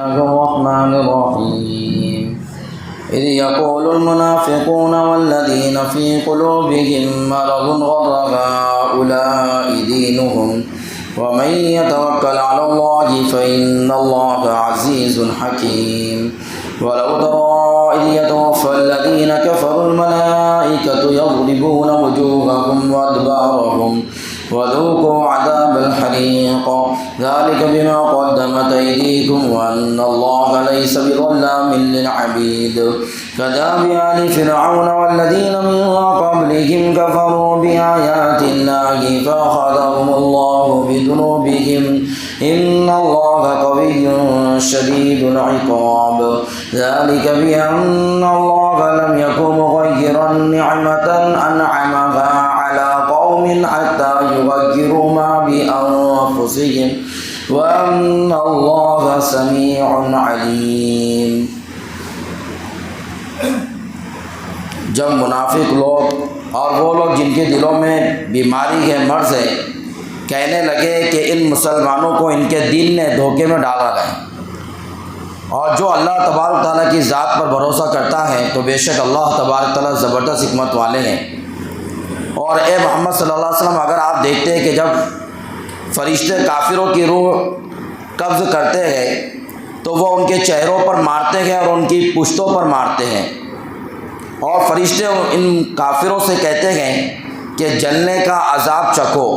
الرحمن الرحيم إذ يقول المنافقون والذين في قلوبهم مرض غر هؤلاء دينهم ومن يتوكل على الله فإن الله عزيز حكيم ولو ترى إذ يتوفى الذين كفروا الملائكة يضربون وجوههم وأدبارهم وذوقوا عذاب الحريق ذلك بما قدمت أيديكم وأن الله ليس بظلام للعبيد كداب آل فرعون والذين من قبلهم كفروا بآيات الله فأخذهم الله بذنوبهم إن الله قوي شديد العقاب ذلك بأن الله لم يكن مغيرا نعمة أنعمها على قوم حتى يغيروا ما بأنفسهم وأن الله سميع عليم۔ جب منافق لوگ اور وہ لوگ جن کے دلوں میں بیماری ہے، مرض ہے، کہنے لگے کہ ان مسلمانوں کو ان کے دین نے دھوکے میں ڈالا ہے، اور جو اللہ تبارک تعالیٰ کی ذات پر بھروسہ کرتا ہے تو بے شک اللہ تبارک تعالیٰ زبردست حکمت والے ہیں۔ اور اے محمد صلی اللہ علیہ وسلم، اگر آپ دیکھتے ہیں کہ جب فرشتے کافروں کی روح قبض کرتے ہیں تو وہ ان کے چہروں پر مارتے ہیں اور ان کی پشتوں پر مارتے ہیں، اور فرشتے ان کافروں سے کہتے ہیں کہ جلنے کا عذاب چکھو،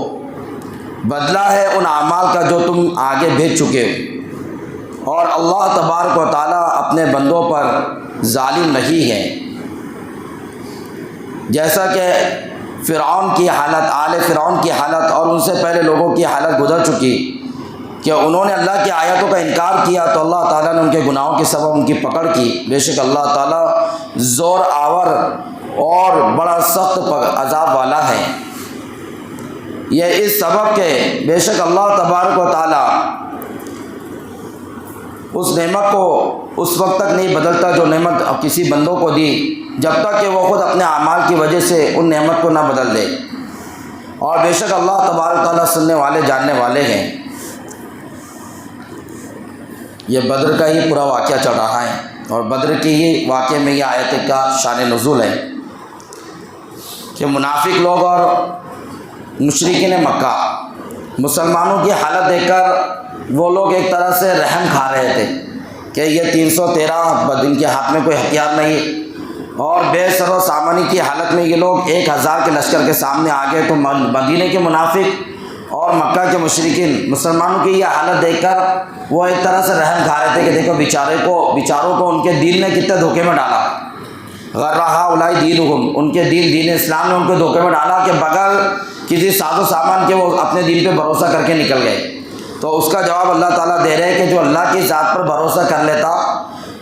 بدلہ ہے ان اعمال کا جو تم آگے بھیج چکے ہو، اور اللہ تبارک و تعالیٰ اپنے بندوں پر ظالم نہیں ہے۔ جیسا کہ فرعون کی حالت، آل فرعون کی حالت اور ان سے پہلے لوگوں کی حالت گزر چکی کہ انہوں نے اللہ کی آیتوں کا انکار کیا تو اللہ تعالیٰ نے ان کے گناہوں کے سبب ان کی پکڑ کی۔ بے شک اللہ تعالیٰ زور آور اور بڑا سخت عذاب والا ہے۔ یہ اس سبب کہ بے شک اللہ تبارک و تعالیٰ اس نعمت کو اس وقت تک نہیں بدلتا جو نعمت کسی بندوں کو دی جب تک کہ وہ خود اپنے اعمال کی وجہ سے ان نعمت کو نہ بدل دے، اور بے شک اللہ تبارک تعالیٰ سننے والے جاننے والے ہیں۔ یہ بدر کا ہی پورا واقعہ چل رہا ہے، اور بدر کی ہی واقعے میں یہ آیت کا شان نزول ہے کہ منافق لوگ اور مشرکین مکہ مسلمانوں کی حالت دیکھ کر وہ لوگ ایک طرح سے رحم کھا رہے تھے کہ یہ 313 ان کے ہاتھ میں کوئی ہتھیار نہیں، اور بے سر و سامانی کی حالت میں یہ لوگ 1000 کے لشکر کے سامنے آ گئے، تو مدینے کے منافق اور مکہ کے مشرکین مسلمانوں کی یہ حالت دیکھ کر وہ ایک طرح سے رحم کھا رہے تھے کہ دیکھو بیچاروں کو ان کے دین نے کتنے دھوکے میں ڈالا، غر ہؤلاء دینہم، ان کے دین اسلام نے ان کو دھوکے میں ڈالا کہ بغیر کسی ساز و سامان کے وہ اپنے دین پہ بھروسہ کر کے نکل گئے۔ تو اس کا جواب اللہ تعالیٰ دے رہے ہیں کہ جو اللہ کی ذات پر بھروسہ کر لیتا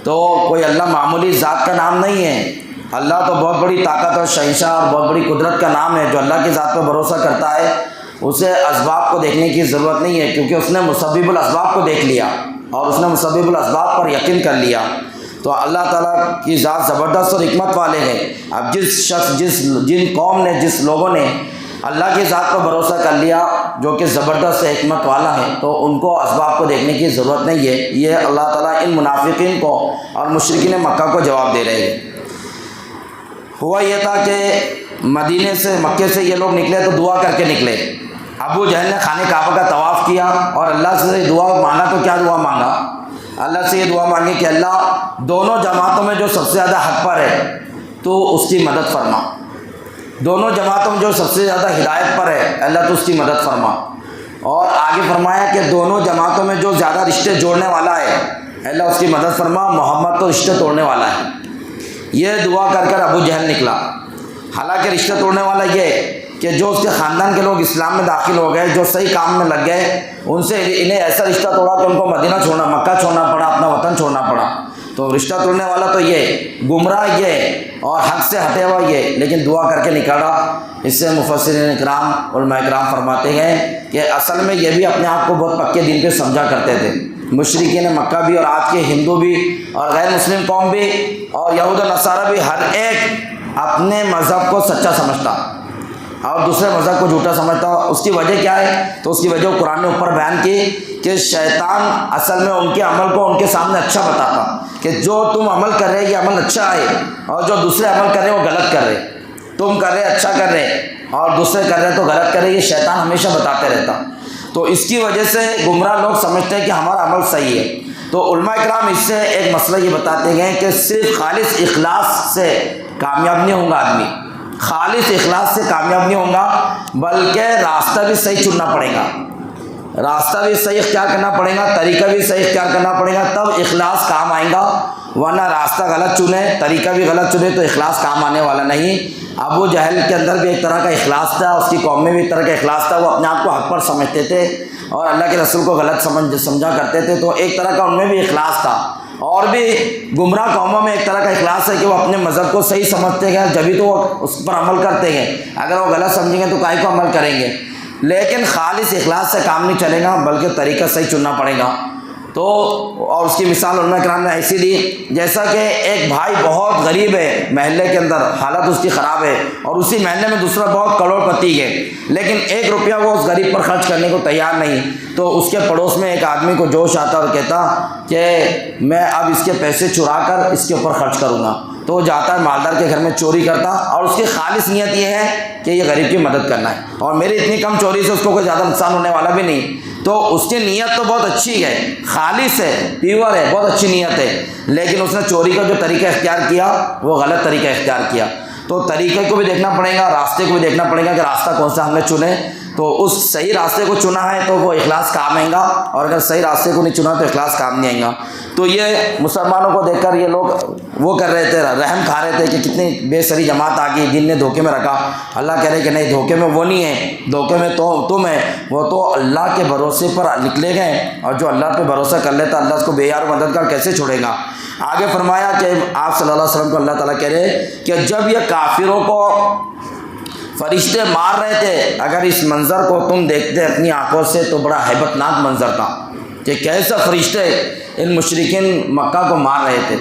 تو کوئی اللہ معمولی ذات کا نام نہیں ہے، اللہ تو بہت بڑی طاقت اور شہنشاہ اور بہت بڑی قدرت کا نام ہے۔ جو اللہ کی ذات پر بھروسہ کرتا ہے اسے اسباب کو دیکھنے کی ضرورت نہیں ہے، کیونکہ اس نے مسبب الاسباب کو دیکھ لیا اور اس نے مسبب الاسباب پر یقین کر لیا۔ تو اللہ تعالیٰ کی ذات زبردست اور حکمت والے ہیں۔ اب جس شخص جن قوم نے جس لوگوں نے اللہ کی ذات پر بھروسہ کر لیا جو کہ زبردست حکمت والا ہے تو ان کو اسباب کو دیکھنے کی ضرورت نہیں ہے۔ یہ اللہ تعالیٰ ان منافقین کو اور مشرکین مکہ کو جواب دے رہے ہیں۔ ہوا یہ تھا کہ مدینے سے مکے سے یہ لوگ نکلے تو دعا کر کے نکلے۔ ابو جہل نے خانہ کعبہ کا طواف کیا اور اللہ سے دعا مانگا، تو کیا دعا مانگا؟ اللہ سے یہ دعا مانگی کہ اللہ دونوں جماعتوں میں جو سب سے زیادہ حق پر ہے تو اس کی مدد فرما، دونوں جماعتوں میں جو سب سے زیادہ ہدایت پر ہے اللہ تو اس کی مدد فرما، اور آگے فرمایا کہ دونوں جماعتوں میں جو زیادہ رشتے جوڑنے والا ہے اللہ اس کی مدد فرما، محمد تو رشتے توڑنے والا ہے۔ یہ دعا کر کر ابو جہل نکلا۔ حالانکہ رشتہ توڑنے والا یہ کہ جو اس کے خاندان کے لوگ اسلام میں داخل ہو گئے، جو صحیح کام میں لگ گئے، ان سے انہیں ایسا رشتہ توڑا کہ ان کو مدینہ چھوڑنا، مکہ چھوڑنا پڑا، اپنا وطن چھوڑنا پڑا۔ تو رشتہ توڑنے والا تو یہ، گمراہ یہ، اور حق سے ہٹے ہوا یہ، لیکن دعا کر کے نکالا۔ اس سے مفسرین اکرام علماء اکرام فرماتے ہیں کہ اصل میں یہ بھی اپنے آپ کو بہت پکے دین پہ سمجھا کرتے تھے۔ مشرکین مکہ بھی اور آج کے ہندو بھی اور غیر مسلم قوم بھی اور یہود و نصارہ بھی، ہر ایک اپنے مذہب کو سچا سمجھتا، اور دوسرے مذہب کو جھوٹا سمجھتا ہو. اس کی وجہ کیا ہے؟ تو اس کی وجہ قرآن نے اوپر بیان کی کہ شیطان اصل میں ان کے عمل کو ان کے سامنے اچھا بتاتا کہ جو تم عمل کر رہے یہ عمل اچھا ہے اور جو دوسرے عمل کر رہے وہ غلط کر رہے. تم کر رہے اچھا کر رہے اور دوسرے کر رہے تو غلط کر رہے. یہ شیطان ہمیشہ بتاتے رہتا. تو اس کی وجہ سے گمراہ لوگ سمجھتے ہیں کہ ہمارا عمل صحیح ہے. تو علماء کرام اس سے ایک مسئلہ یہ بتاتے گئے کہ صرف خالص اخلاص سے کامیاب نہیں ہوگا آدمی, خالص اخلاص سے کامیاب نہیں ہوگا, بلکہ راستہ بھی صحیح چننا پڑے گا, راستہ بھی صحیح اختیار کرنا پڑے گا, طریقہ بھی صحیح اختیار کرنا پڑے گا, تب اخلاص کام آئے گا. ورنہ راستہ غلط چنے, طریقہ بھی غلط چنے تو اخلاص کام آنے والا نہیں. ابو جہل کے اندر بھی ایک طرح کا اخلاص تھا, اس کی قوم میں بھی ایک طرح کا اخلاص تھا. وہ اپنے آپ کو حق پر سمجھتے تھے اور اللہ کے رسول کو غلط سمجھا کرتے تھے. تو ایک طرح کا ان میں بھی اخلاص تھا. اور بھی گمراہ قوموں میں ایک طرح کا اخلاص ہے کہ وہ اپنے مذہب کو صحیح سمجھتے ہیں, جبھی تو وہ اس پر عمل کرتے ہیں. اگر وہ غلط سمجھیں گے تو کائی کو عمل کریں گے. لیکن خالص اخلاص سے کام نہیں چلے گا, بلکہ طریقہ صحیح چننا پڑے گا. تو اور اس کی مثال علماء کرام نے ایسی دی جیسا کہ ایک بھائی بہت غریب ہے محلے کے اندر, حالت اس کی خراب ہے, اور اسی محلے میں دوسرا بہت کروڑ پتی ہے, لیکن 1 روپیہ وہ اس غریب پر خرچ کرنے کو تیار نہیں. تو اس کے پڑوس میں ایک آدمی کو جوش آتا اور کہتا کہ میں اب اس کے پیسے چرا کر اس کے اوپر خرچ کروں گا. تو وہ جاتا ہے مالدار کے گھر میں چوری کرتا, اور اس کی خالص نیت یہ ہے کہ یہ غریب کی مدد کرنا ہے, اور میری اتنی کم چوری سے اس کو کوئی زیادہ نقصان ہونے والا بھی نہیں. تو اس کی نیت تو بہت اچھی ہے, خالص ہے, پیور ہے, بہت اچھی نیت ہے, لیکن اس نے چوری کا جو طریقہ اختیار کیا وہ غلط طریقہ اختیار کیا. تو طریقے کو بھی دیکھنا پڑے گا, راستے کو بھی دیکھنا پڑے گا کہ راستہ کون سا ہم نے چنے. تو اس صحیح راستے کو چنا ہے تو وہ اخلاص کام آئے گا, اور اگر صحیح راستے کو نہیں چنا تو اخلاص کام نہیں آئے گا. تو یہ مسلمانوں کو دیکھ کر یہ لوگ وہ کر رہے تھے, رحم کھا رہے تھے کہ کتنی بے سری جماعت آ گئی, جن نے دھوکے میں رکھا. اللہ کہہ رہے کہ نہیں, دھوکے میں وہ نہیں ہے, دھوکے میں تو تم ہے. وہ تو اللہ کے بھروسے پر نکلے گئے, اور جو اللہ پہ بھروسہ کر لیتا اللہ اس کو بے یار مددگار کیسے چھوڑے گا. آگے فرمایا کہ آپ صلی اللہ علیہ وسلم کو اللہ تعالیٰ کہہ رہے کہ جب یہ کافروں کو فرشتے مار رہے تھے, اگر اس منظر کو تم دیکھتے اپنی آنکھوں سے تو بڑا ہیبت ناک منظر تھا کہ کیسا فرشتے ان مشرکین مکہ کو مار رہے تھے.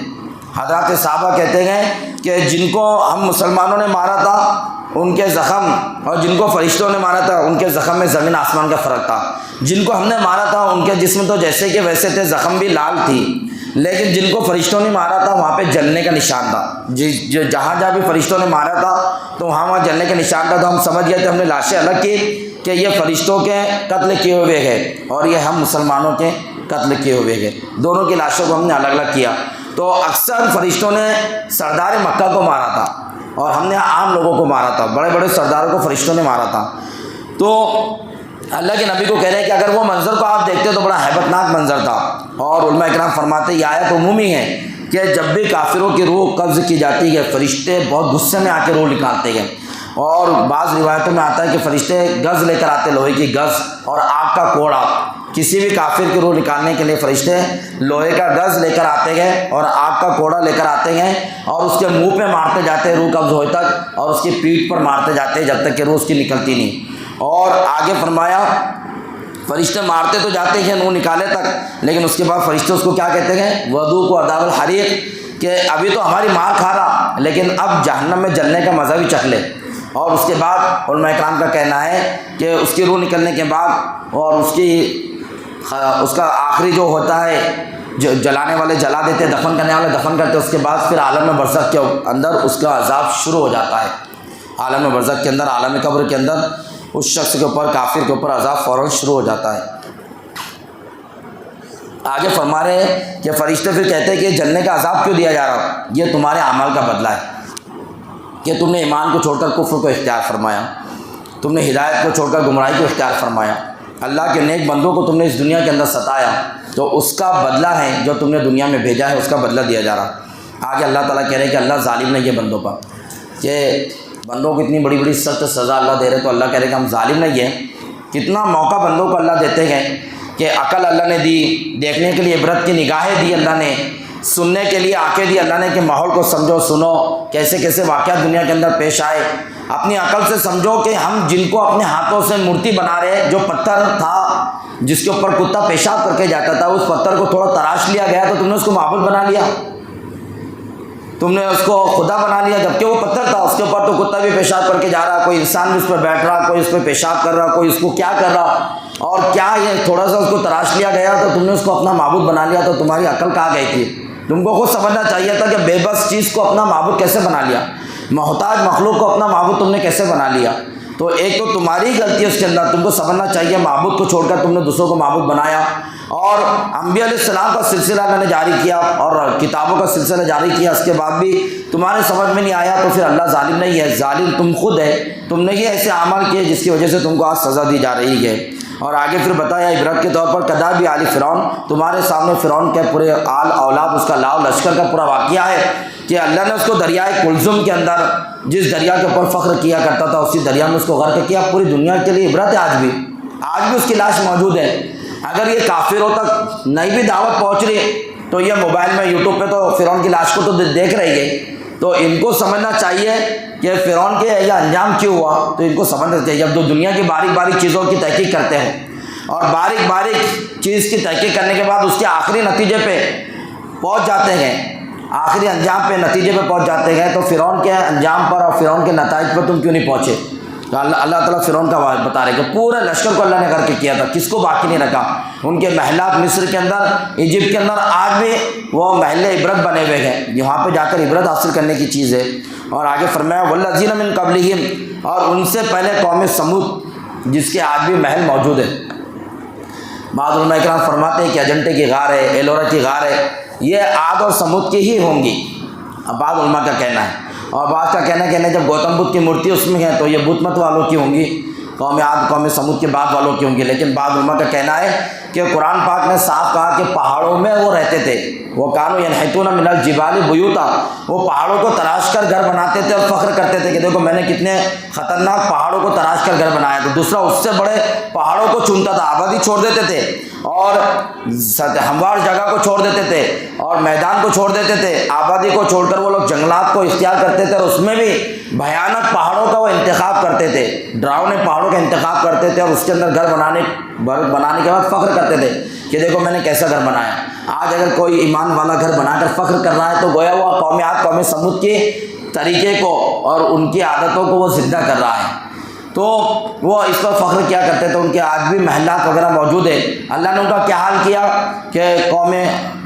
حضرات صحابہ کہتے ہیں کہ جن کو ہم مسلمانوں نے مارا تھا ان کے زخم, اور جن کو فرشتوں نے مارا تھا ان کے زخم میں زمین آسمان کا فرق تھا. جن کو ہم نے مارا تھا ان کے جسم تو جیسے کہ ویسے تھے, زخم بھی لال تھی, لیکن جن کو فرشتوں نے مارا تھا وہاں پہ جلنے کا نشان تھا. جہاں بھی فرشتوں نے مارا تھا تو وہاں جلنے کا نشان تھا. تو ہم سمجھ گئے تھے, ہم نے لاشیں الگ کی کہ یہ فرشتوں کے قتل کیے ہوئے ہیں اور یہ ہم مسلمانوں کے قتل کیے ہوئے ہیں. دونوں کی لاشوں کو ہم نے الگ الگ کیا. تو اکثر فرشتوں نے سردار مکہ کو مارا تھا اور ہم نے عام لوگوں کو مارا تھا, بڑے بڑے سرداروں کو فرشتوں نے مارا تھا. تو اللہ کے نبی کو کہہ رہے ہیں کہ اگر وہ منظر کو آپ دیکھتے تو بڑا ہیبت ناک منظر تھا. اور علماء کرام فرماتے یہ آیت عمومی ہے کہ جب بھی کافروں کی روح قبض کی جاتی ہے فرشتے بہت غصے میں آ کے روح نکالتے ہیں. اور بعض روایتوں میں آتا ہے کہ فرشتے گز لے کر آتے, لوہے کی گز اور آگ کا کوڑا. کسی بھی کافر کی روح نکالنے کے لیے فرشتے لوہے کا گز لے کر آتے ہیں اور آگ کا کوڑا لے کر آتے ہیں, اور اس کے منہ پہ مارتے جاتے ہیں روح قبض ہوئے تک, اور اس کی پیٹھ پر مارتے جاتے ہیں جب تک کہ روح اس کی نکلتی نہیں. اور آگے فرمایا فرشتے مارتے تو جاتے ہیں روح نکالے تک, لیکن اس کے بعد فرشتے اس کو کیا کہتے ہیں, وضو کو عذاب الحریق, کہ ابھی تو ہماری مار کھا رہا لیکن اب جہنم میں جلنے کا مزہ بھی چکھ لے. اور اس کے بعد علماء کرام کا کہنا ہے کہ اس کی روح نکلنے کے بعد اور اس کا آخری جو ہوتا ہے, جو جلانے والے جلا دیتے, دفن کرنے والے دفن کرتے, اس کے بعد پھر عالم برزخ کے اندر اس کا عذاب شروع ہو جاتا ہے. عالم برزخ کے اندر, عالم قبر کے اندر اس شخص کے اوپر, کافر کے اوپر عذاب فوراً شروع ہو جاتا ہے. آگے فرما رہے ہیں کہ فرشتے پھر کہتے ہیں کہ جلنے کا عذاب کیوں دیا جا رہا, یہ تمہارے اعمال کا بدلہ ہے کہ تم نے ایمان کو چھوڑ کر کفر کو اختیار فرمایا, تم نے ہدایت کو چھوڑ کر گمراہی کو اختیار فرمایا, اللہ کے نیک بندوں کو تم نے اس دنیا کے اندر ستایا, تو اس کا بدلہ ہے جو تم نے دنیا میں بھیجا ہے, اس کا بدلہ دیا جا رہا. آگے اللہ تعالیٰ کہہ رہے ہیں کہ اللہ ظالم نہیں ہے بندوں پر, کہ بندوں کو اتنی بڑی بڑی سخت سزا اللہ دے رہے, تو اللہ کہہ رہے کہ ہم ظالم نہیں ہیں. کتنا موقع بندوں کو اللہ دیتے ہیں کہ عقل اللہ نے دی, دیکھنے کے لیے عبرت کی نگاہیں دی اللہ نے, سننے کے لیے آنکھیں دی اللہ نے کہ ماحول کو سمجھو, سنو کیسے کیسے واقعات دنیا کے اندر پیش آئے. اپنی عقل سے سمجھو کہ ہم جن کو اپنے ہاتھوں سے مورتی بنا رہے ہیں, جو پتھر تھا جس کے اوپر کتا پیشاب کر کے جاتا تھا, اس پتھر کو تھوڑا تراش لیا گیا تو تم نے اس کو معبود بنا لیا. تم نے اس کو خدا بنا لیا، جبکہ وہ پتھر تھا، اس کے اوپر تو کتا بھی پیشاب کر کے جا رہا، کوئی انسان بھی اس پہ بیٹھ رہا، کوئی اس پہ پیشاب کر رہا، کوئی اس کو کیا کر رہا، اور کیا یہ تھوڑا سا اس کو تراش لیا گیا تو تم نے اس کو اپنا معبود بنا لیا، تو تمہاری عقل کہاں گئی تھی؟ تم کو خود سمجھنا چاہیے تھا کہ بے بس چیز کو اپنا معبود کیسے بنا لیا، محتاج مخلوق کو اپنا معبود تم نے کیسے بنا لیا؟ تو ایک تو تمہاری غلطی ہے اس کے اندر، تم کو سمجھنا چاہیے معبود کو چھوڑ کر تم نے دوسروں کو معبود بنایا، اور انبیاء علیہ السلام کا سلسلہ میں نے جاری کیا اور کتابوں کا سلسلہ جاری کیا، اس کے بعد بھی تمہارے سمجھ میں نہیں آیا، تو پھر اللہ ظالم نہیں ہے، ظالم تم خود ہے، تم نے یہ ایسے عمل کیے جس کی وجہ سے تم کو آج سزا دی جا رہی ہے۔ اور آگے پھر بتایا عبرت کے طور پر کدا بھی آل فرعون، تمہارے سامنے فرعون کے پورے آل اولاد، اس کا لاؤ لشکر کا پورا واقعہ ہے کہ اللہ نے اس کو دریائے کلثم کے اندر، جس دریا کے اوپر فخر کیا کرتا تھا اسی دریا میں اس کو غرق کیا۔ پوری دنیا کے لیے عبرت ہے، آج بھی اس کی لاش موجود ہے۔ اگر یہ کافروں تک نہیں بھی دعوت پہنچ رہی تو یہ موبائل میں یوٹیوب پہ تو فرعون کی لاش کو تو دیکھ رہی ہے، تو ان کو سمجھنا چاہیے کہ فرعون کے یہ انجام کیوں ہوا، تو ان کو سمجھنا چاہیے جب دنیا کی باریک باریک چیزوں کی تحقیق کرتے ہیں اور باریک باریک چیز کی تحقیق کرنے کے بعد اس کے آخری نتیجے پہ پہنچ جاتے ہیں، آخری انجام پہ نتیجے پہ پہنچ جاتے ہیں، تو فرعون کے انجام پر اور فرعون کے نتائج پر تم کیوں نہیں پہنچے؟ تو اللہ تعالیٰ فرعون کا بتا رہے کہ پورے لشکر کو اللہ نے کر کے کیا تھا، کس کو باقی نہیں رکھا۔ ان کے محلات مصر کے اندر، ایجپٹ کے اندر آج بھی وہ محل عبرت بنے ہوئے ہیں، یہاں پہ جا کر عبرت حاصل کرنے کی چیز ہے۔ اور آگے فرمایا والذین من قبلہم، اور ان سے پہلے قوم سمود جس کے آج بھی محل موجود ہے۔ بعض علماء کرام فرماتے ہیں کہ اجنٹے کی غار ہے، ایلورا کی غار ہے، یہ عاد اور سمود کی ہی ہوں گی، بعض علماء کا کہنا ہے، اور بعض کا کہنا ہے جب گوتم بدھ کی مورتی اس میں ہے تو یہ بت مت والوں کی ہوں گی، قوم عاد قوم سمود کے بعد والوں کی ہوں گی۔ لیکن بعض علماء کا کہنا ہے کہ قرآن پاک نے صاف کہا کہ پہاڑوں میں وہ رہتے تھے، وہ کانوا ینحتون من الجبال بیوتا، وہ پہاڑوں کو تراش کر گھر بناتے تھے اور فخر کرتے تھے کہ دیکھو میں نے کتنے خطرناک پہاڑوں کو تراش کر گھر بنایا، تو دوسرا اس سے بڑے پہاڑوں کو چنتا تھا، آبادی چھوڑ دیتے تھے اور ہموار جگہ کو چھوڑ دیتے تھے اور میدان کو چھوڑ دیتے تھے، آبادی کو چھوڑ کر وہ لوگ جنگلات کو اختیار کرتے تھے اور اس میں بھی بھیانک پہاڑوں کا وہ انتخاب کرتے تھے، ڈراؤنے پہاڑوں کا انتخاب کرتے تھے اور اس کے اندر گھر بنانے کے بعد فخر کرتے تھے کہ دیکھو میں نے کیسا گھر بنایا۔ آج اگر کوئی ایمان والا گھر بنا کر فخر کر رہا ہے تو گویا وہ قوم عاد قوم سمود کے طریقے کو اور ان کی عادتوں کو وہ زندہ کر رہا ہے، تو وہ اس پر فخر کیا کرتے تھے۔ ان کے آج بھی محلات وغیرہ موجود ہے۔ اللہ نے ان کا کیا حال کیا کہ قوم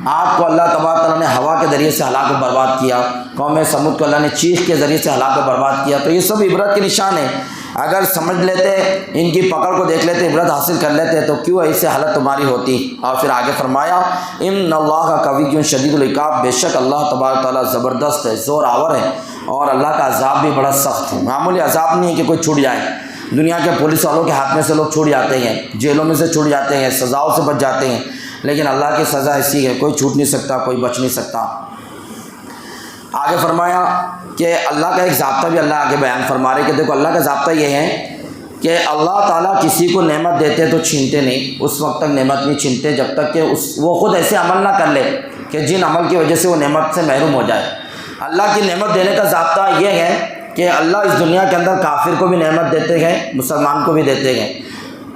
عاد کو اللہ تبارک تعالیٰ نے ہوا کے ذریعے سے ہلاک و برباد کیا، قوم سمود کو اللہ نے چیخ کے ذریعے سے ہلاک و برباد کیا۔ تو یہ سب عبرت کے نشان ہیں، اگر سمجھ لیتے، ان کی پکڑ کو دیکھ لیتے، عبرت حاصل کر لیتے تو کیوں ایسے حالت تمہاری ہوتی۔ اور پھر آگے فرمایا ان اللہ قوی شدید العقاب، بے شک اللہ تبارک تعالیٰ زبردست ہے، زور آور ہے، اور اللہ کا عذاب بھی بڑا سخت ہے۔ معمولی عذاب نہیں ہے کہ کوئی چھوٹ جائے، دنیا کے پولیس والوں کے ہاتھ میں سے لوگ چھوٹ جاتے ہیں، جیلوں میں سے چھوٹ جاتے ہیں، سزاؤں سے بچ جاتے ہیں، لیکن اللہ کی سزا ایسی ہے کوئی چھوٹ نہیں سکتا، کوئی بچ نہیں سکتا۔ آگے فرمایا کہ اللہ کا ایک ضابطہ بھی اللہ آگے بیان فرما رہے کہ دیکھو اللہ کا ضابطہ یہ ہے کہ اللہ تعالیٰ کسی کو نعمت دیتے تو چھینتے نہیں، اس وقت تک نعمت نہیں چھینتے جب تک کہ وہ خود ایسے عمل نہ کر لے کہ جن عمل کی وجہ سے وہ نعمت سے محروم ہو جائے۔ اللہ کی نعمت دینے کا ضابطہ یہ ہے کہ اللہ اس دنیا کے اندر کافر کو بھی نعمت دیتے ہیں، مسلمان کو بھی دیتے ہیں،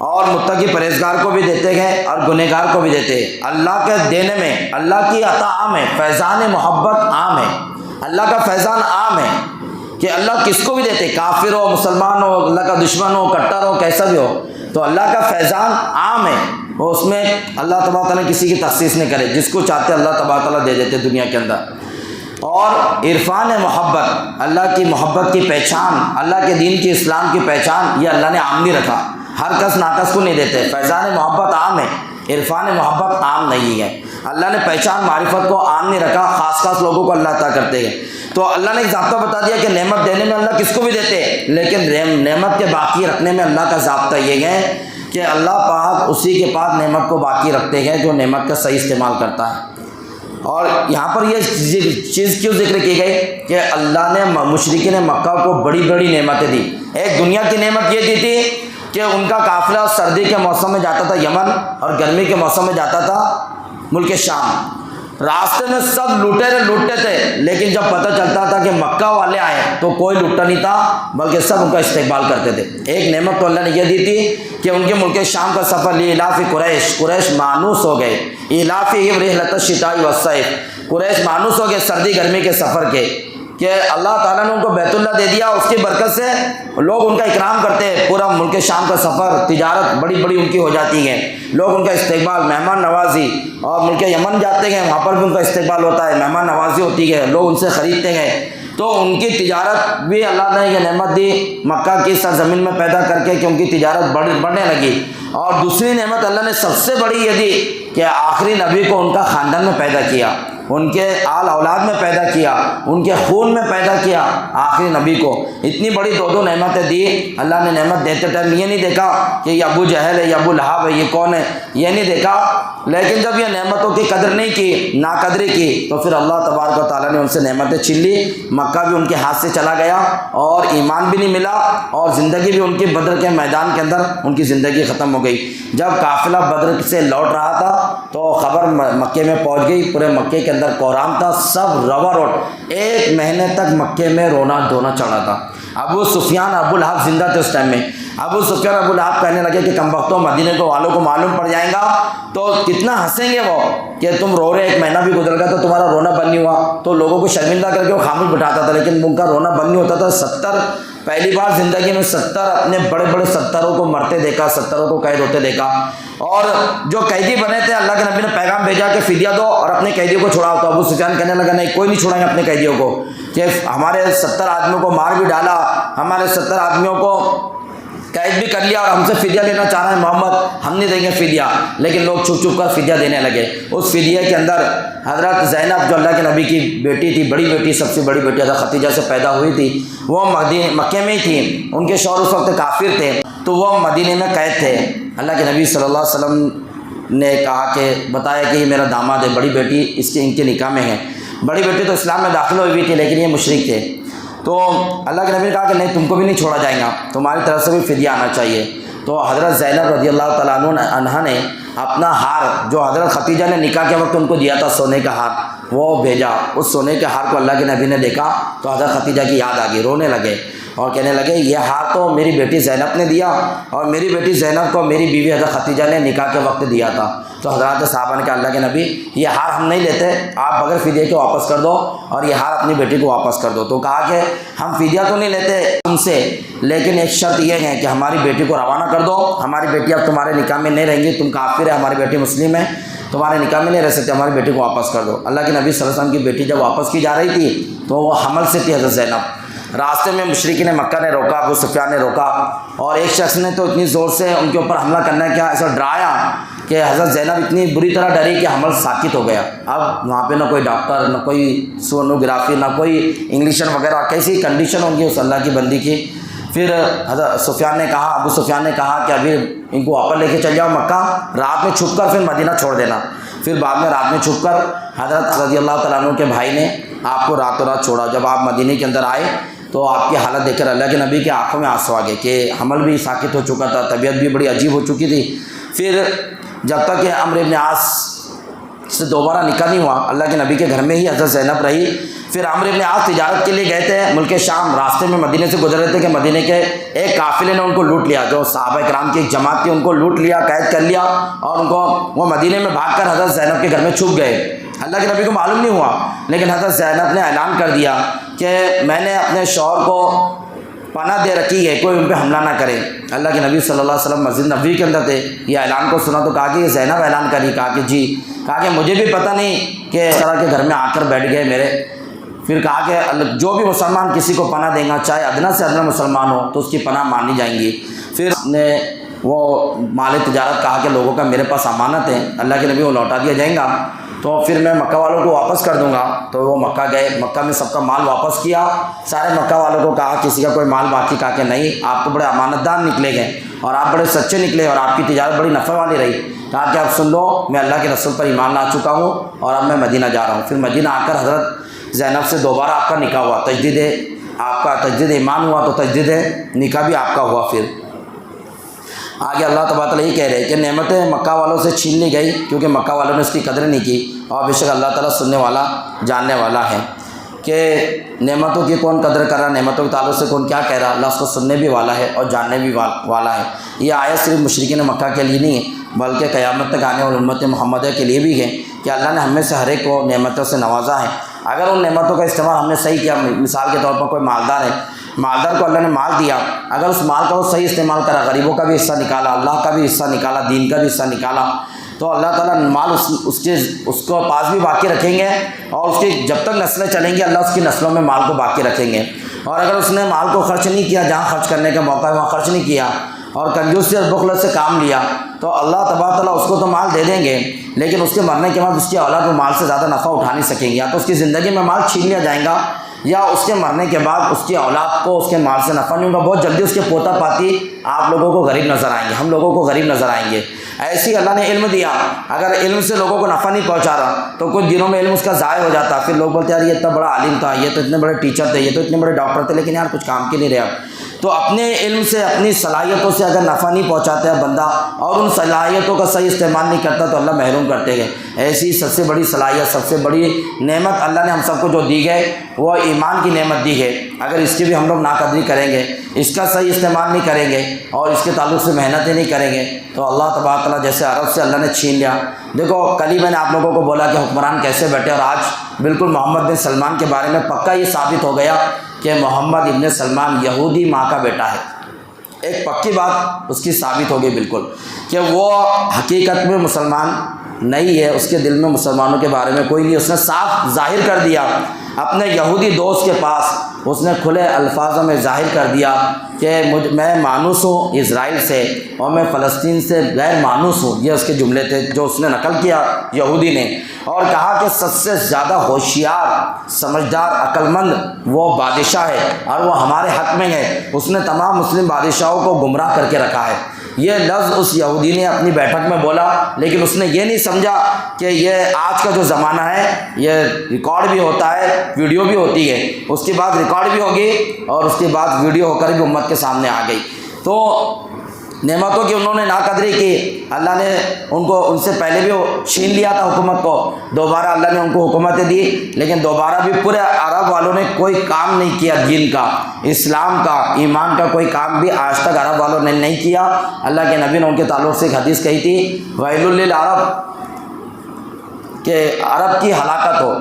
اور متقی پرہیزگار کو بھی دیتے ہیں اور گنہگار کو بھی دیتے ہیں۔ اللہ کے دینے میں اللہ کی عطا عام ہے، فیضان محبت عام ہے، اللہ کا فیضان عام ہے کہ اللہ کس کو بھی دیتے، کافر ہو، مسلمان ہو، اللہ کا دشمن ہو، کٹر ہو، کیسا بھی ہو، تو اللہ کا فیضان عام ہے، وہ اس میں اللہ تبارک تعالیٰ کسی کی تخصیص نہیں کرے، جس کو چاہتے اللہ تبارک تعالیٰ دے دیتے دنیا کے اندر۔ اور عرفان محبت، اللہ کی محبت کی پہچان، اللہ کے دین کی اسلام کی پہچان، یہ اللہ نے عام نہیں رکھا، ہر کس ناکس کو نہیں دیتے۔ فیضان محبت عام ہے، عرفان محبت عام نہیں ہے، اللہ نے پہچان معرفت کو عام نہیں رکھا، خاص خاص لوگوں کو اللہ عطا کرتے ہیں۔ تو اللہ نے ایک ضابطہ بتا دیا کہ نعمت دینے میں اللہ کس کو بھی دیتے، لیکن نعمت کے باقی رکھنے میں اللہ کا ضابطہ یہ ہے کہ اللہ پاک اسی کے پاس نعمت کو باقی رکھتے ہیں جو نعمت کا صحیح استعمال کرتا ہے۔ اور یہاں پر یہ چیز کیوں ذکر کی گئی کہ اللہ نے مشرکین مکہ کو بڑی بڑی نعمتیں دی۔ ایک دنیا کی نعمت یہ دی تھی کہ ان کا قافلہ سردی کے موسم میں جاتا تھا یمن اور گرمی کے موسم میں جاتا تھا ملک شام، راستے میں سب لوٹتے تھے، لیکن جب پتہ چلتا تھا کہ مکہ والے آئے تو کوئی لوٹا نہیں تھا، بلکہ سب ان کا استقبال کرتے تھے۔ ایک نعمت تو اللہ نے یہ دی تھی کہ ان کے ملک شام کا سفر لإلاف قریش مانوس ہو گئے، إِلَافِهِمْ رِحْلَةَ الشِّتَاءِ وَالصَّيْفِ، قریش مانوس ہو گئے سردی گرمی کے سفر کے کہ اللہ تعالیٰ نے ان کو بیت اللہ دے دیا، اس کی برکت سے لوگ ان کا اکرام کرتے ہیں، پورا ملک شام کا سفر، تجارت بڑی بڑی ان کی ہو جاتی ہے، لوگ ان کا استقبال، مہمان نوازی، اور ملک یمن جاتے ہیں وہاں پر بھی ان کا استقبال ہوتا ہے، مہمان نوازی ہوتی ہے، لوگ ان سے خریدتے ہیں، تو ان کی تجارت بھی اللہ نے یہ نعمت دی مکہ کی سرزمین میں پیدا کر کے کہ ان کی تجارت بڑھنے لگی۔ اور دوسری نعمت اللہ نے سب سے بڑی یہ دی کہ آخری نبی کو ان کا خاندان میں پیدا کیا، ان کے آل اولاد میں پیدا کیا، ان کے خون میں پیدا کیا آخری نبی کو۔ اتنی بڑی دو نعمتیں دی اللہ نے۔ نعمت دیتے ٹائم یہ نہیں دیکھا کہ یہ ابو جہل ہے، یہ ابو لہب ہے، یہ کون ہے، یہ نہیں دیکھا، لیکن جب یہ نعمتوں کی قدر نہیں کی، ناقدری کی، تو پھر اللہ تبارک و تعالیٰ نے ان سے نعمتیں چھین لی، مکہ بھی ان کے ہاتھ سے چلا گیا اور ایمان بھی نہیں ملا، اور زندگی بھی ان کی بدر کے میدان کے اندر ان کی زندگی ختم ہو گئی۔ جب قافلہ بدر سے لوٹ رہا تھا تو خبر مکے میں پہنچ گئی، پورے مکے کے اندر کوہرام تھا، سب روا روٹ، 1 مہینے تک مکے میں رونا دھونا چڑھا تھا۔ ابو سفیان ابو لہب زندہ تھے اس ٹائم میں۔ ابو سفیان ابو لہب کہنے لگے کہ کم وقتوں مدینے کو والوں کو معلوم پڑ جائے گا تو کتنا ہنسیں گے وہ کہ تم رو رہے، 1 مہینہ بھی گزر گیا تو تمہارا رونا بند نہیں ہوا۔ تو لوگوں کو شرمندہ کر کے وہ خاموش بٹھاتا تھا، لیکن ان کا رونا بند نہیں ہوتا تھا۔ پہلی بار زندگی میں 70 اپنے بڑے بڑے 70 کو مرتے دیکھا، 70 کو قید ہوتے دیکھا، اور جو قیدی بنے تھے اللہ کے نبی نے پیغام بھیجا کہ فدیہ دو اور اپنے قیدیوں کو چھڑاؤ، تو ابو سفیان کہنے لگا نہیں، کوئی نہیں چھڑائیں اپنے قیدیوں کو، کہ ہمارے 70 آدمیوں کو مار بھی ڈالا، ہمارے 70 آدمیوں کو قید بھی کر لیا اور ہم سے فدیہ لینا چاہ رہے ہیں محمد، ہم نہیں دیں گے فدیہ۔ لیکن لوگ چھپ چھپ کر فدیہ دینے لگے۔ اس فدیہ کے اندر حضرت زینب جو اللہ کے نبی کی بیٹی تھی، بڑی بیٹی، سب سے بڑی بیٹی حضرت خدیجہ سے پیدا ہوئی تھی، وہ مکے میں ہی تھی، ان کے شوہر اس وقت کافر تھے، تو وہ مدینے میں قید تھے۔ اللہ کے نبی صلی اللہ علیہ وسلم نے کہا کہ بتایا کہ یہ میرا داماد ہے، بڑی بیٹی ان کے نکاح میں ہے۔ بڑی بیٹی تو اسلام میں داخل ہوئی بھی تھی لیکن یہ مشرک تھے، تو اللہ کے نبی نے کہا کہ نہیں، تم کو بھی نہیں چھوڑا جائے گا، تمہاری طرف سے بھی فدیہ آنا چاہیے۔ تو حضرت زینب رضی اللہ تعالیٰ عنہا نے اپنا ہار جو حضرت خدیجہ نے نکاح کے وقت ان کو دیا تھا، سونے کا ہار، وہ بھیجا۔ اس سونے کے ہار کو اللہ کے نبی نے دیکھا تو حضرت خدیجہ کی یاد آ گئی، رونے لگے اور کہنے لگے یہ ہار تو میری بیٹی زینب نے دیا، اور میری بیٹی زینب کو میری بیوی حضرت خدیجہ نے نکاح کے وقت دیا تھا۔ تو حضرات صحابہ نے کہا اللہ کے نبی یہ ہار ہم نہیں لیتے، آپ بغیر فدیہ کے واپس کر دو اور یہ ہار اپنی بیٹی کو واپس کر دو۔ تو کہا کہ ہم فدیہ تو نہیں لیتے تم سے، لیکن ایک شرط یہ ہے کہ ہماری بیٹی کو روانہ کر دو، ہماری بیٹی اب تمہارے نکاح میں نہیں رہیں گی، تم کافر ہے، ہماری بیٹی مسلم ہے، تمہارے نکاح میں نہیں رہ سکتے، ہماری بیٹی کو واپس کر دو۔ اللہ کے نبی صلی اللہ علیہ وسلم کی بیٹی جب واپس کی جا رہی تھی تو وہ حمل سے تھی حضرت زینب۔ راستے میں مشرکین مکہ نے روکا، ابو سفیان نے روکا، اور ایک شخص نے تو اتنی زور سے ان کے اوپر حملہ کرنا کیا ایسا ڈرایا کہ حضرت زینب اتنی بری طرح ڈری کہ حمل ساکت ہو گیا۔ اب وہاں پہ نہ کوئی ڈاکٹر، نہ کوئی سونوگرافی، نہ کوئی انگلیشن وغیرہ، کیسی کنڈیشن ہوں گی اس اللہ کی بندی کی۔ پھر حضرت سفیان نے کہا، ابو سفیان نے کہا کہ ابھی ان کو واپس لے کے چل جاؤ مکہ، رات میں چھپ کر پھر مدینہ چھوڑ دینا۔ پھر بعد میں رات میں چھپ کر حضرت رضی اللہ تعالیٰ عنہ کے بھائی نے آپ کو راتوں رات چھوڑا۔ جب آپ مدینے کے اندر آئے تو آپ کی حالت دیکھ کر اللہ کے نبی کی آنکھوں میں آنسو آ گئے کہ حمل بھی ساکت ہو چکا تھا، طبیعت بھی بڑی عجیب ہو چکی تھی۔ پھر جب تک کہ عمرو بن عاص سے دوبارہ نکاح نہیں ہوا، اللہ کے نبی کے گھر میں ہی حضرت زینب رہی۔ پھر عمرو بن عاص تجارت کے لیے گئے تھے ملک شام، راستے میں مدینے سے گزر رہے تھے کہ مدینے کے ایک قافلے نے ان کو لوٹ لیا، جو صحابہ کرام کی ایک جماعت تھی، ان کو لوٹ لیا، قید کر لیا، اور ان کو وہ مدینے میں بھاگ کر حضرت زینب کے گھر میں چھپ گئے۔ اللہ کے نبی کو معلوم نہیں ہوا، لیکن حضرت زینب نے اعلان کر دیا کہ میں نے اپنے شوہر کو پناہ دے رکھی ہے، کوئی ان پہ حملہ نہ کرے۔ اللہ کے نبی صلی اللہ علیہ وسلم مسجد نبوی کے اندر تھے، یہ اعلان کو سنا تو کہا کہ یہ زینب اعلان کری، کہا کہ جی، کہا کہ مجھے بھی پتہ نہیں کہ اس طرح کے گھر میں آ کر بیٹھ گئے میرے۔ پھر کہا کہ جو بھی مسلمان کسی کو پناہ دے گا، چاہے ادنا سے ادنا مسلمان ہو، تو اس کی پناہ مانی جائیں گی۔ پھر نے وہ مال تجارت کہا کہ لوگوں کا میرے پاس امانت ہے، اللہ کے نبی وہ لوٹا دیا جائیں گا تو پھر میں مکہ والوں کو واپس کر دوں گا۔ تو وہ مکہ گئے، مکہ میں سب کا مال واپس کیا، سارے مکہ والوں کو کہا کسی کا کوئی مال باقی، کہا کہ نہیں، آپ تو بڑے امانت دار نکلے گئے اور آپ بڑے سچے نکلے اور آپ کی تجارت بڑی نفع والی رہی۔ کہا کہ اب سن لو، میں اللہ کے رسول پر ایمان لا چکا ہوں اور اب میں مدینہ جا رہا ہوں۔ پھر مدینہ آ کر حضرت زینب سے دوبارہ آپ کا نکاح ہوا، تجدید ایمان ہوا، تو تجدید نکاح بھی آپ کا ہوا۔ پھر آگے اللہ تبارک تعالیٰ یہ کہہ رہے ہیں کہ نعمتیں مکہ والوں سے چھین لی گئی کیونکہ مکہ والوں نے اس کی قدر نہیں کی، اور بے شک اللہ تعالیٰ سننے والا جاننے والا ہے۔ کہ نعمتوں کی کون قدر کر رہا، نعمتوں کے تعلق سے کون کیا کہہ رہا، اللہ اس کو سننے بھی والا ہے اور جاننے بھی والا ہے۔ یہ آیت صرف مشرکین مکہ کے لیے نہیں ہے بلکہ قیامت تک آنے والی امت محمدیہ کے لیے بھی ہے کہ اللہ نے ہم میں سے ہر ایک کو نعمتوں سے نوازا ہے۔ اگر ان نعمتوں کا استعمال ہم نے صحیح کیا، مثال کے طور پر کوئی مالدار ہے، مالدار کو اللہ نے مال دیا، اگر اس مال کا وہ صحیح استعمال کرا، غریبوں کا بھی حصہ نکالا، اللہ کا بھی حصہ نکالا، دین کا بھی حصہ نکالا، تو اللہ تعالیٰ مال اس کو پاس بھی باقی رکھیں گے، اور اس کی جب تک نسلیں چلیں گی اللہ اس کی نسلوں میں مال کو باقی رکھیں گے۔ اور اگر اس نے مال کو خرچ نہیں کیا، جہاں خرچ کرنے کا موقع ہے وہاں خرچ نہیں کیا، اور کنجوسی اور بخل سے کام لیا، تو اللہ تبارک تعالیٰ اس کو تو مال دے دیں گے، لیکن اس کے مرنے کے بعد اس کی اولاد وہ مال سے زیادہ نفع اٹھا نہیں سکیں گے، یا تو اس کی زندگی میں مال چھین لیا جائے گا، یا اس کے مرنے کے بعد اس کی اولاد کو اس کے مال سے نفع نہیں ہوگا، بہت جلدی اس کے پوتا پاتی آپ لوگوں کو غریب نظر آئیں گے، ہم لوگوں کو غریب نظر آئیں گے۔ ایسی اللہ نے علم دیا، اگر علم سے لوگوں کو نفع نہیں پہنچا رہا تو کچھ دنوں میں علم اس کا ضائع ہو جاتا، پھر لوگ بولتے ہیں یار یہ اتنا بڑا عالم تھا، یہ تو اتنے بڑے ٹیچر تھے، یہ تو اتنے بڑے ڈاکٹر تھے، لیکن یار کچھ کام کے نہیں رہا۔ تو اپنے علم سے، اپنی صلاحیتوں سے اگر نفع نہیں پہنچاتے ہے بندہ اور ان صلاحیتوں کا صحیح استعمال نہیں کرتا تو اللہ محروم کرتے گئے۔ ایسی سب سے بڑی صلاحیت، سب سے بڑی نعمت اللہ نے ہم سب کو جو دی ہے وہ ایمان کی نعمت دی ہے، اگر اس کی بھی ہم لوگ ناقدری کریں گے، اس کا صحیح استعمال نہیں کریں گے اور اس کے تعلق سے محنتیں نہیں کریں گے تو اللہ تبارک تعالیٰ جیسے عرب سے اللہ نے چھین لیا۔ دیکھو کل ہی میں نے آپ لوگوں کو بولا کہ حکمران کیسے بیٹھے، اور آج بالکل محمد بن سلمان کے بارے میں پکا یہ ثابت ہو گیا کہ محمد ابن سلمان یہودی ماں کا بیٹا ہے۔ ایک پکی بات اس کی ثابت ہو گئی بالکل کہ وہ حقیقت میں مسلمان نہیں ہے، اس کے دل میں مسلمانوں کے بارے میں کوئی نہیں، اس نے صاف ظاہر کر دیا اپنے یہودی دوست کے پاس، اس نے کھلے الفاظوں میں ظاہر کر دیا کہ میں مانوس ہوں اسرائیل سے اور میں فلسطین سے غیر مانوس ہوں، یہ اس کے جملے تھے جو اس نے نقل کیا یہودی نے، اور کہا کہ سب سے زیادہ ہوشیار، سمجھدار، عقل مند وہ بادشاہ ہے اور وہ ہمارے حق میں ہے، اس نے تمام مسلم بادشاہوں کو گمراہ کر کے رکھا ہے۔ یہ لفظ اس یہودی نے اپنی بیٹھک میں بولا، لیکن اس نے یہ نہیں سمجھا کہ یہ آج کا جو زمانہ ہے یہ ریکارڈ بھی ہوتا ہے، ویڈیو بھی ہوتی ہے، اس کے بعد ریکارڈ بھی ہوگی اور اس کے بعد ویڈیو ہو کر بھی امت کے سامنے آ گئی۔ تو نعمتوں کی انہوں نے ناقدری کی، اللہ نے ان سے پہلے بھی چھین لیا تھا حکومت کو، دوبارہ اللہ نے ان کو حکومتیں دی، لیکن دوبارہ بھی پورے عرب والوں نے کوئی کام نہیں کیا، دین کا، اسلام کا، ایمان کا کوئی کام بھی آج تک عرب والوں نے نہیں کیا۔ اللہ کے نبی نے ان کے تعلق سے ایک حدیث کہی تھی، ویل للعرب، کہ عرب کی ہلاکت ہو،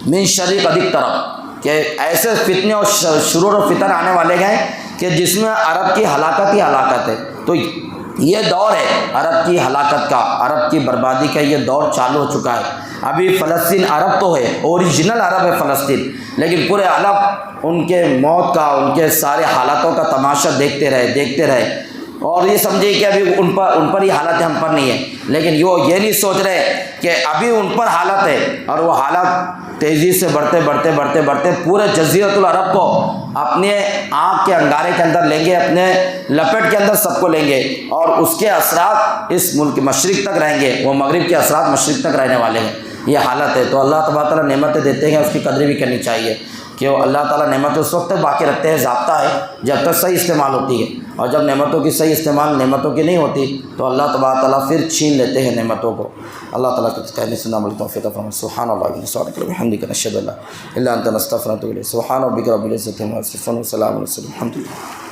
من شر قد اقترب، کہ ایسے فتنے اور شرور و فتن آنے والے گئے کہ جس میں عرب کی ہلاکت ہی ہلاکت ہے۔ تو یہ دور ہے عرب کی ہلاکت کا، عرب کی بربادی کا، یہ دور چالو ہو چکا ہے۔ ابھی فلسطین عرب تو ہے، اوریجنل عرب ہے فلسطین، لیکن پورے عرب ان کے موت کا، ان کے سارے حالاتوں کا تماشا دیکھتے رہے اور یہ سمجھے کہ ابھی ان پر ہی حالت ہے، ہم پر نہیں ہے، لیکن یہ نہیں سوچ رہے کہ ابھی ان پر حالت ہے اور وہ حالت تیزی سے بڑھتے پورے جزیرۃ العرب کو اپنے آنکھ کے انگارے کے اندر لیں گے، اپنے لپیٹ کے اندر سب کو لیں گے، اور اس کے اثرات اس ملک مشرق تک رہیں گے، وہ مغرب کے اثرات مشرق تک رہنے والے ہیں۔ یہ حالت ہے۔ تو اللہ تبارک تعالیٰ نعمتیں دیتے ہیں، اس کی قدر بھی کرنی چاہیے کہ وہ اللہ تعالیٰ نعمتیں اس وقت تک باقی رکھتے ہیں، ضابطہ ہے جب تک صحیح استعمال ہوتی ہے، اور جب نعمتوں کی صحیح استعمال نعمتوں کی نہیں ہوتی تو اللہ تبارک تعالیٰ پھر چھین لیتے ہیں نعمتوں کو۔ اللہ تعالیٰ کے کہنے سے عمل توفیق عطا فرمائے۔ سبحان اللہ وبحمدہ، نشہد ان لا الہ الا انت، نستغفرک ونتوب الیک۔ سبحان ربک رب العزۃ عما یصفون، وسلام علی المرسلین، الحمد للہ۔